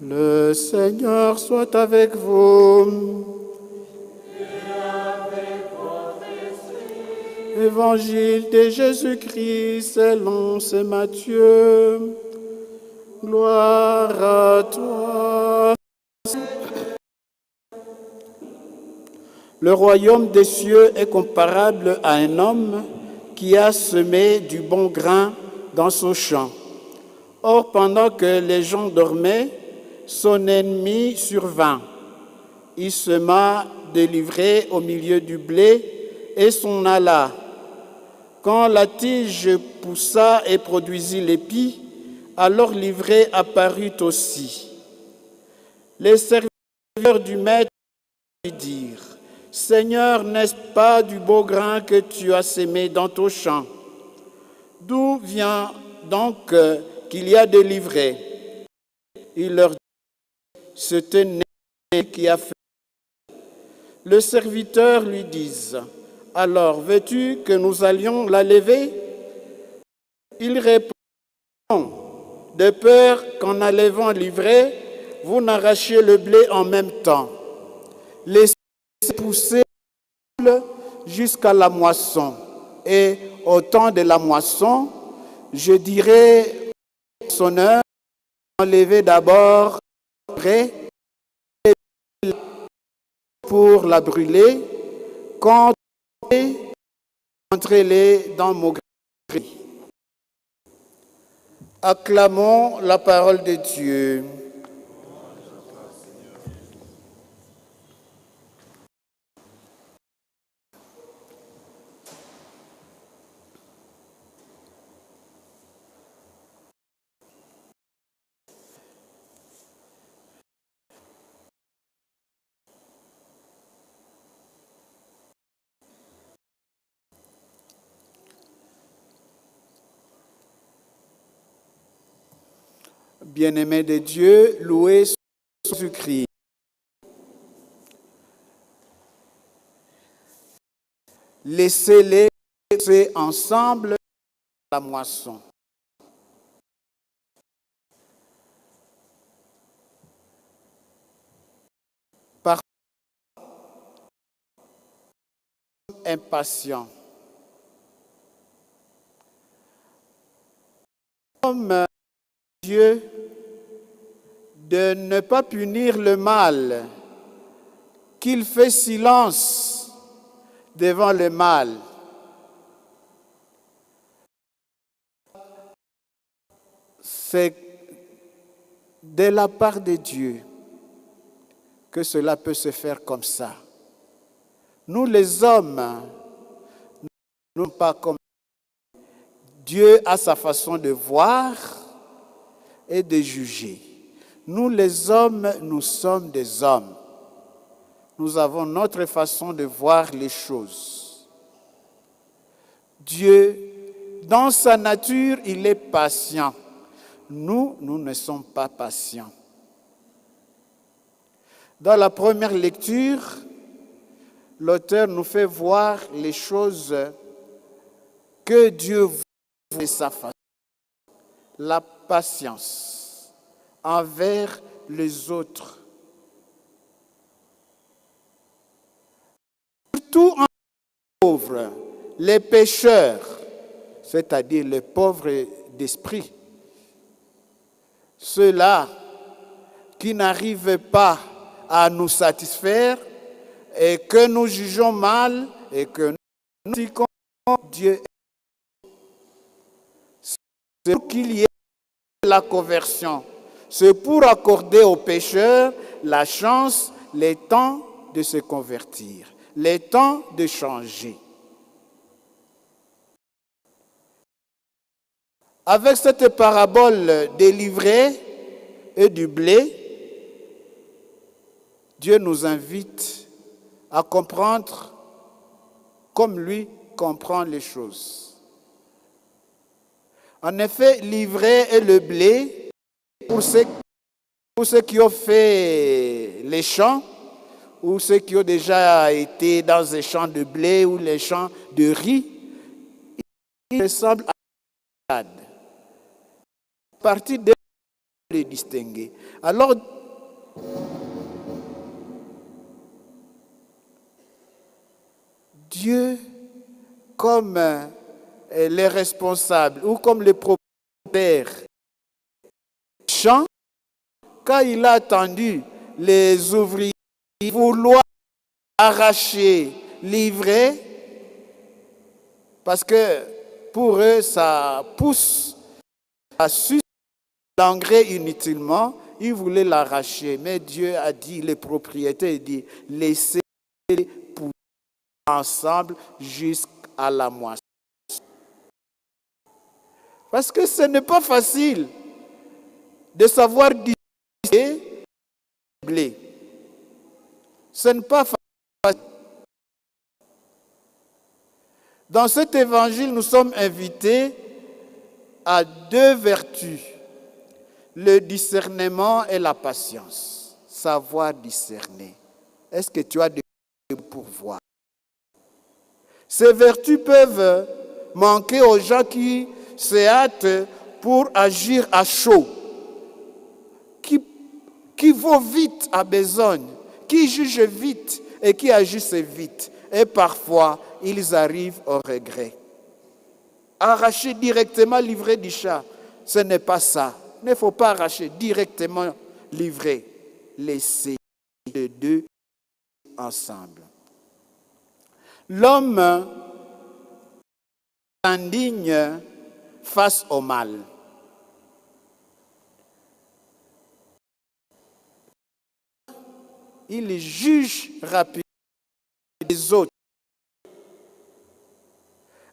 Le Seigneur soit avec vous. Évangile de Jésus-Christ selon saint Matthieu. Gloire à toi. Le royaume des cieux est comparable à un homme qui a semé du bon grain dans son champ. Or, pendant que les gens dormaient, son ennemi survint. Il sema de l'ivraie au milieu du blé et s'en alla. Quand la tige poussa et produisit l'épi, alors l'ivraie apparut aussi. Les serviteurs du maître lui dirent: Seigneur, n'est-ce pas du beau grain que tu as sémé dans ton champ? D'où vient donc qu'il y a de l'ivraie? Il leur dit: c'est un ennemi qui a fait. Le serviteur lui dit: alors, veux-tu que nous allions la lever? Il répond: de peur qu'en enlevant l'ivraie, vous n'arrachiez le blé en même temps. Laissez pousser jusqu'à la moisson. Et au temps de la moisson, je dirai au moissonneur: enlevez d'abord l'ivraie pour la brûler, entrez-les dans mon grenier. Acclamons la parole de Dieu. Bien-aimés de Dieu, louez Jésus-Christ. Laissez-les ensemble la moisson. Par impatient. Comme Dieu de ne pas punir le mal, qu'il fait silence devant le mal. C'est de la part de Dieu que cela peut se faire comme ça. Nous les hommes, nous ne sommes pas comme Dieu a sa façon de voir et de juger. Nous les hommes, nous sommes des hommes. Nous avons notre façon de voir les choses. Dieu, dans sa nature, il est patient. Nous ne sommes pas patients. Dans la première lecture, l'auteur nous fait voir les choses que Dieu voit de sa façon. La patience envers les autres. Surtout en pauvres, les pécheurs, c'est-à-dire les pauvres d'esprit. Ceux-là qui n'arrivent pas à nous satisfaire et que nous jugeons mal et que nous critiquons, Dieu C'est pour qu'il y ait la conversion. C'est pour accorder aux pécheurs la chance, les temps de se convertir, les temps de changer. Avec cette parabole des livrets et du blé, Dieu nous invite à comprendre comme lui comprend les choses. En effet, l'ivraie et le blé, pour ceux qui ont fait les champs, ou ceux qui ont déjà été dans les champs de blé ou les champs de riz, ils ressemblent à la salade. À partir de les distinguer. Alors, Dieu, comme les responsables ou comme les propriétaires champs, quand il a attendu les ouvriers vouloir arracher l'ivraie, parce que pour eux ça pousse, ça suce l'engrais inutilement, ils voulaient l'arracher, mais Dieu a dit, les propriétaires, il dit, laissez-les pousser ensemble jusqu'à la moisson. Parce que ce n'est pas facile de savoir distinguer le blé. Ce n'est pas facile. Dans cet évangile, nous sommes invités à deux vertus, le discernement et la patience. Savoir discerner. Est-ce que tu as des vertus pour voir? Ces vertus peuvent manquer aux gens qui se hâtent pour agir à chaud, qui vont vite à besogne, qui jugent vite et qui agissent vite. Et parfois, ils arrivent au regret. Arracher directement l'ivraie du chat, ce n'est pas ça. Il ne faut pas arracher directement l'ivraie. Laissez les deux ensemble. L'homme s'indigne face au mal. Il juge rapidement les autres.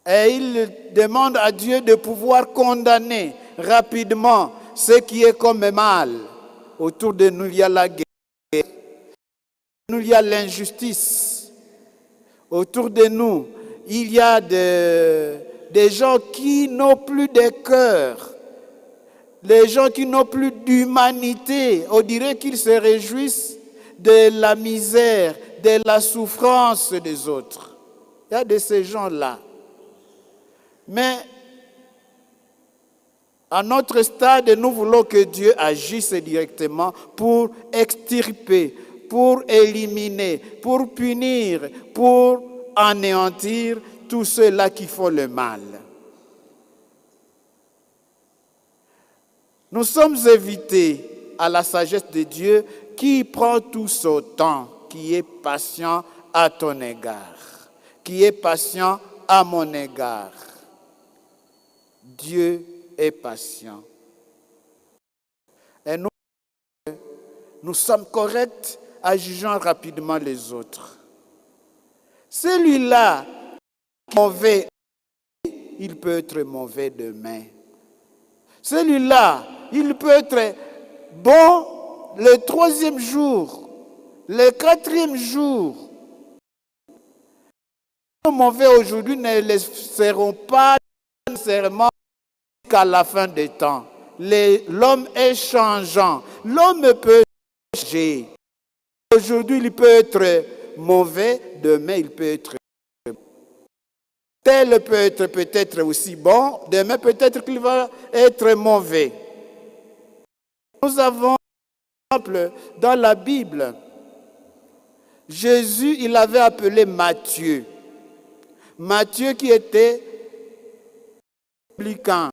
Et il demande à Dieu de pouvoir condamner rapidement ce qui est comme mal. Autour de nous, il y a la guerre. Nous, il y a l'injustice. Autour de nous, il y a des gens qui n'ont plus de cœur. Les gens qui n'ont plus d'humanité. On dirait qu'ils se réjouissent de la misère, de la souffrance des autres. Il y a de ces gens-là. Mais à notre stade, nous voulons que Dieu agisse directement pour extirper, pour éliminer, pour punir, pour anéantir tous ceux-là qui font le mal. Nous sommes invités à la sagesse de Dieu qui prend tout son temps, qui est patient à ton égard, qui est patient à mon égard. Dieu est patient. Et nous sommes corrects à juger rapidement les autres. Celui-là qui est mauvais, il peut être mauvais demain. Celui-là, il peut être bon le 3e jour, le 4e jour. Les mauvais aujourd'hui ne le seront pas nécessairement jusqu'à la fin des temps. L'homme est changeant. L'homme peut changer. Aujourd'hui, il peut être mauvais, demain, il peut être bon. Tel peut être peut-être aussi bon, demain, peut-être qu'il va être mauvais. Nous avons un exemple dans la Bible. Jésus, il avait appelé Matthieu. Matthieu qui était publicain,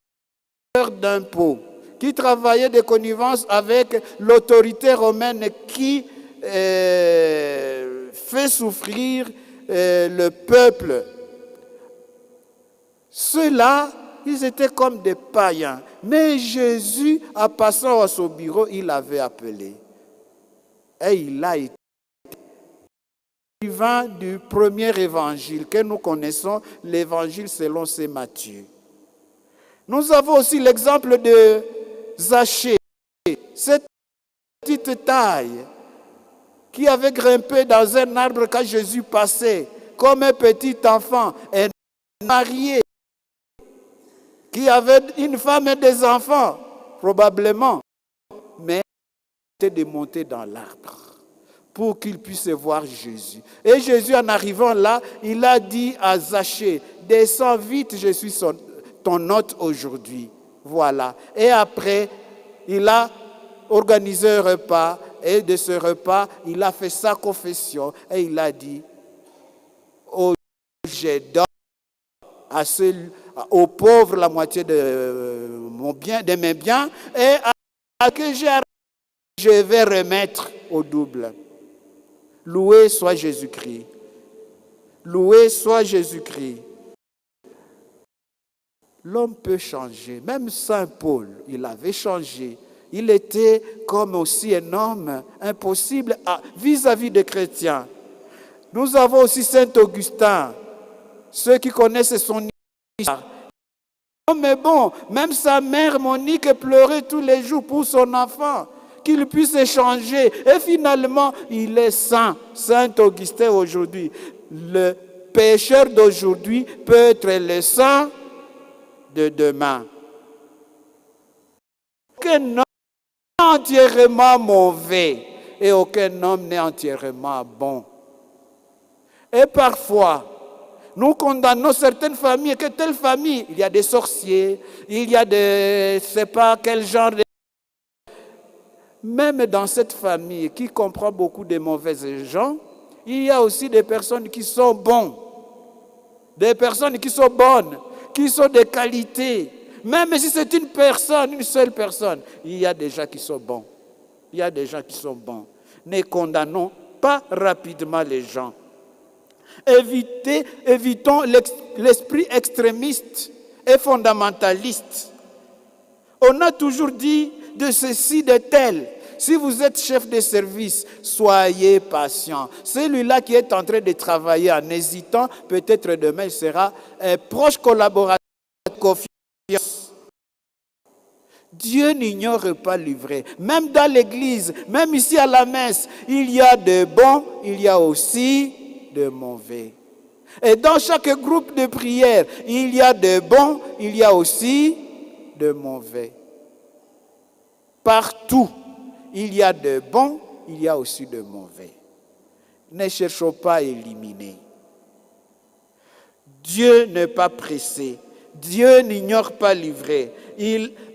d'impôts, qui travaillait de connivence avec l'autorité romaine qui fait souffrir le peuple. Ceux-là ils étaient comme des païens. Mais Jésus, en passant à son bureau, il avait appelé. Et il a été suivant du premier évangile que nous connaissons, l'évangile selon saint Matthieu. Nous avons aussi l'exemple de Zachée, cette petite taille qui avait grimpé dans un arbre quand Jésus passait, comme un petit enfant, un marié, qui avait une femme et des enfants, probablement, mais il était de monter dans l'arbre pour qu'il puisse voir Jésus. Et Jésus, en arrivant là, il a dit à Zachée, descends vite, je suis ton hôte aujourd'hui. Voilà. Et après, il a organisé un repas, et de ce repas, il a fait sa confession, et il a dit, oh, je donne aux pauvres la moitié de mes biens, et à que je vais remettre au double. Loué soit Jésus-Christ. Loué soit Jésus-Christ. L'homme peut changer. Même Saint Paul, il avait changé. Il était comme aussi un homme impossible vis-à-vis des chrétiens. Nous avons aussi Saint Augustin. Ceux qui connaissent son histoire. Mais bon, même sa mère Monique pleurait tous les jours pour son enfant, qu'il puisse échanger. Et finalement, il est saint. Saint Augustin aujourd'hui. Le pécheur d'aujourd'hui peut être le saint de demain. Aucun homme n'est entièrement mauvais et aucun homme n'est entièrement bon. Et parfois, nous condamnons certaines familles, que telle famille, il y a des sorciers, il y a des, je ne sais pas quel genre de... Même dans cette famille qui comprend beaucoup de mauvais gens, il y a aussi des personnes qui sont bonnes, des personnes qui sont bonnes, qui sont de qualité. Même si c'est une personne, une seule personne, il y a des gens qui sont bons. Il y a des gens qui sont bons. Ne condamnons pas rapidement les gens. Évitons l'esprit extrémiste et fondamentaliste. On a toujours dit de ceci, de tel. Si vous êtes chef de service, soyez patient. Celui-là qui est en train de travailler en hésitant, peut-être demain il sera un proche collaborateur de confiance. Dieu n'ignore pas l'ivraie. Même dans l'église, même ici à la messe, il y a de bons, il y a aussi de mauvais. Et dans chaque groupe de prière, il y a de bons, il y a aussi de mauvais. Partout, il y a de bons, il y a aussi de mauvais. Ne cherchons pas à éliminer. Dieu n'est pas pressé. Dieu n'ignore pas l'ivraie.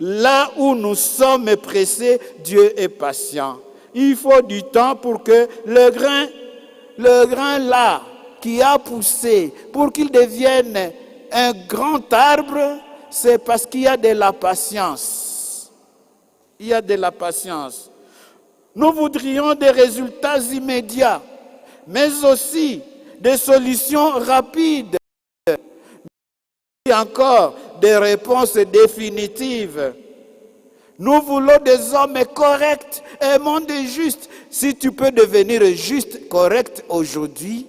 Là où nous sommes pressés, Dieu est patient. Il faut du temps pour que le grain là, qui a poussé, pour qu'il devienne un grand arbre, c'est parce qu'il y a de la patience. Il y a de la patience. Nous voudrions des résultats immédiats, mais aussi des solutions rapides. Et encore des réponses définitives. Nous voulons des hommes corrects, un monde juste. Si tu peux devenir juste, correct aujourd'hui,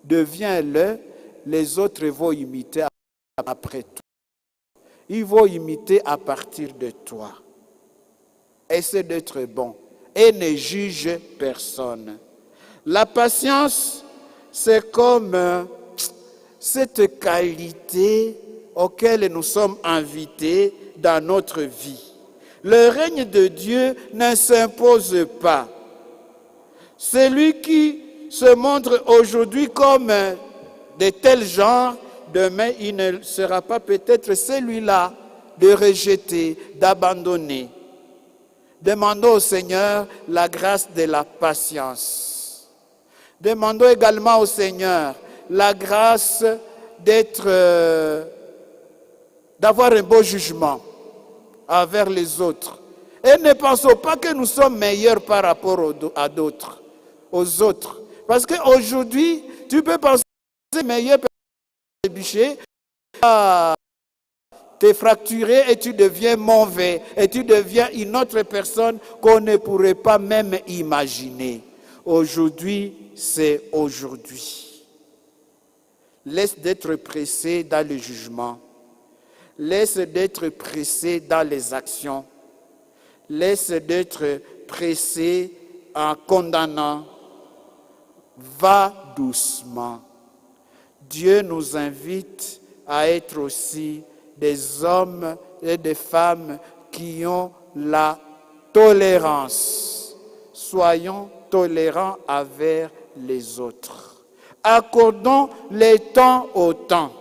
deviens-le. Les autres vont imiter après toi. Ils vont imiter à partir de toi. Essaie d'être bon et ne juge personne. La patience, c'est comme cette qualité auquel nous sommes invités dans notre vie. Le règne de Dieu ne s'impose pas. Celui qui se montre aujourd'hui comme de tel genre, demain il ne sera pas peut-être celui-là de rejeter, d'abandonner. Demandons au Seigneur la grâce de la patience. Demandons également au Seigneur la grâce d'avoir un beau jugement envers les autres. Et ne pensons pas que nous sommes meilleurs par rapport aux autres. Parce qu'aujourd'hui, tu peux penser meilleur que les bûchers. t'es fracturé et tu deviens mauvais et tu deviens une autre personne qu'on ne pourrait pas même imaginer. Aujourd'hui, c'est aujourd'hui. Laisse d'être pressé dans le jugement. Laisse d'être pressé dans les actions. Laisse d'être pressé en condamnant. Va doucement. Dieu nous invite à être aussi des hommes et des femmes qui ont la tolérance. Soyons tolérants envers les autres. Accordons le temps au temps.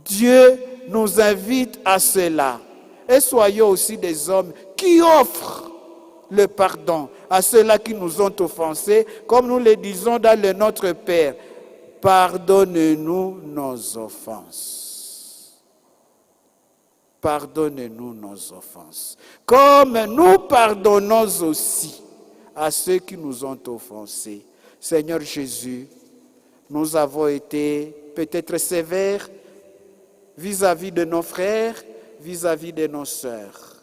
Dieu nous invite à cela. Et soyons aussi des hommes qui offrent le pardon à ceux-là qui nous ont offensés, comme nous le disons dans le Notre Père. Pardonne-nous nos offenses. Pardonne-nous nos offenses. Comme nous pardonnons aussi à ceux qui nous ont offensés. Seigneur Jésus, nous avons été peut-être sévères vis-à-vis de nos frères, vis-à-vis de nos sœurs.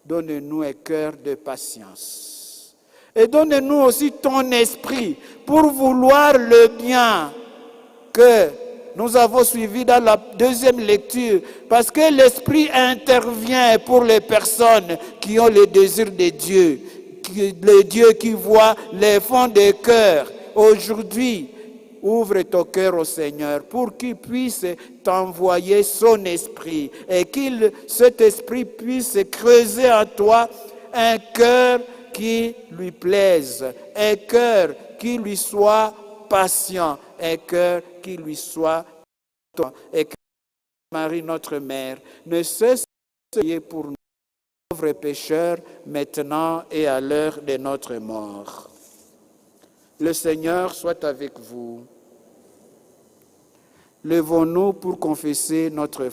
Donne-nous un cœur de patience. Et donne-nous aussi ton esprit pour vouloir le bien que nous avons suivi dans la deuxième lecture. Parce que l'esprit intervient pour les personnes qui ont le désir de Dieu. Le Dieu qui voit les fonds des cœurs. Aujourd'hui, ouvre ton cœur au Seigneur pour qu'il puisse t'envoyer son esprit et cet esprit puisse creuser en toi un cœur qui lui plaise, un cœur qui lui soit patient, un cœur qui lui soit toi. Et que Marie, notre mère, ne cesse de prier pour nous, pauvres pécheurs, maintenant et à l'heure de notre mort. Le Seigneur soit avec vous. Levons-nous pour confesser notre foi.